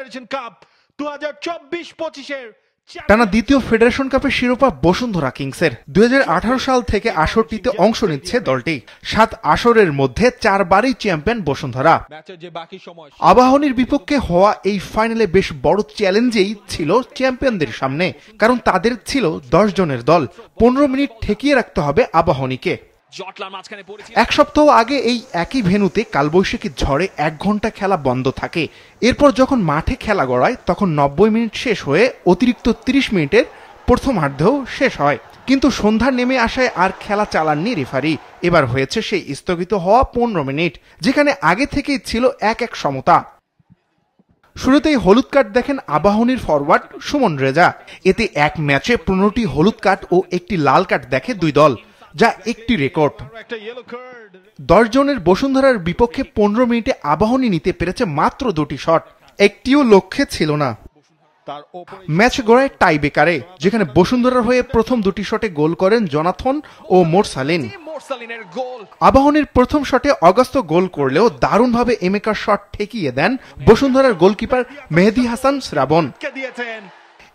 Federation cup 2024-25 টানা দ্বিতীয় federation কাপের শিরোপা বসুন্ধরা কিংসের। 2018 সাল থেকে আসরটিতে অংশ নিচ্ছে দলটি। 7 আসরের মধ্যে 4 বারই চ্যাম্পিয়ন বসুন্ধরা। আবাহনীর বিপক্ষে হওয়া এই ফাইনালে বেশ বড় চ্যালেঞ্জেই ছিল চ্যাম্পিয়নদের সামনে, কারণ তাদের ছিল 10 জনের দল। 15 মিনিট ঠেকিয়ে রাখতে হবে আবাহনীকে। এক সপ্তাহ আগে এই একই ভেন্যুতে কালবৈশাখী ঝড়ে 1 ঘন্টা খেলা বন্ধ থাকে। এরপর যখন মাঠে খেলা গড়ায় তখন 90 মিনিট শেষ হয়ে অতিরিক্ত 30 মিনিটের প্রথমার্ধেও শেষ হয়, কিন্তু সন্ধ্যা নেমে আসায় আর খেলা চালাননি রেফারি। এবার হয়েছে সেই স্থগিত হওয়া 15 মিনিট, যেখানে আগে থেকেই ছিল 1-1 সমতা। শুরুতেই হলুদ কার্ড দেখেন আবাহনীর ফরওয়ার্ড সুমন রেজা। এতে এক ম্যাচে 15টি হলুদ কার্ড ও একটি লাল কার্ড দেখে দুই দল, যা একটি রেকর্ড। 10 জনের বসুন্ধরার বিপক্ষে 15 মিনিটে আবাহনী নিতে পেরেছে মাত্র 2টি শট, একটিও লক্ষ্যে ছিল না। ম্যাচ গড়ায় টাইব্রেকারে, যেখানে বসুন্ধরার হয়ে প্রথম 2টি শটে গোল করেন জোনাথন ও মোরসালিন। আবাহনীর প্রথম শটে অগাস্ত গোল করলেও দারুণভাবে এমেকার শট ঠেকিয়ে দেন বসুন্ধরার গোলকিপার মেহেদী হাসান শ্রাবণ।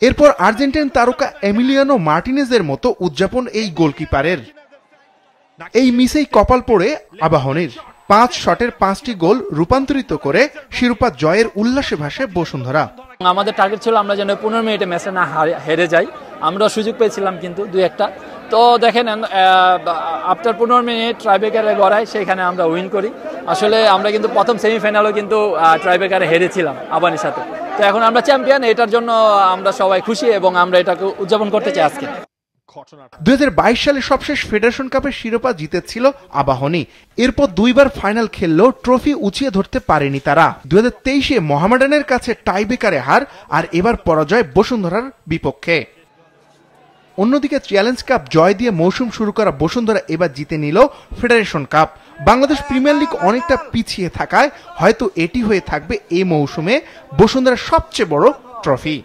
এরপর আর্জেন্টিন তারকা এমিলিয়ানো মার্টিনেজের মতো উদযাপন এই গোলকিপারের। এই মিসেই কপাল পড়ে আবাহনীর। 5 শটের 5টি গোল রূপান্তরিত করে শিরোপা জয়ের উল্লাসে ভাসে বসুন্ধরা। আমাদের টার্গেট ছিল আমরা যেন 15 মিনিটে ম্যাচে না হেরে যাই। আমরা সুযোগ পেয়েছিলাম কিন্তু 2-1টা। তো দেখেন আফটার 15 মিনিট ট্রাইব্রেকারে গড়ায়, সেখানে আমরা উইন করি। আসলে আমরা কিন্তু প্রথম সেমিফাইনালেও কিন্তু ট্রাইব্রেকারে হেরেছিলাম আবাহনীর সাথে। তো এখন আমরা চ্যাম্পিয়ন, এটার জন্য আমরা সবাই খুশি এবং আমরা এটাকে উদযাপন করতে চাই আজকে। 2022 সালে সবশেষ ফেডারেশন কাপের শিরোপা জিতেছিল আবাহনী। এরপর 2 বার ফাইনাল খেললেও ট্রফি উঁচিয়ে ধরতে পারেনি তারা। 2023-এ মোহামেডানের কাছে টাইব্রেকারে হার, আর এবার পরাজয় বসুন্ধরার বিপক্ষে। অন্যদিকে চ্যালেঞ্জ কাপ জয় দিয়ে মৌসুম শুরু করা বসুন্ধরা এবার জিতে নিল federation cup. Bangladesh premier league অনেকটা পিছিয়ে থাকায় হয়তো এটি হয়ে থাকবে এই মৌসুমে বসুন্ধরার সবচেয়ে বড় ট্রফি।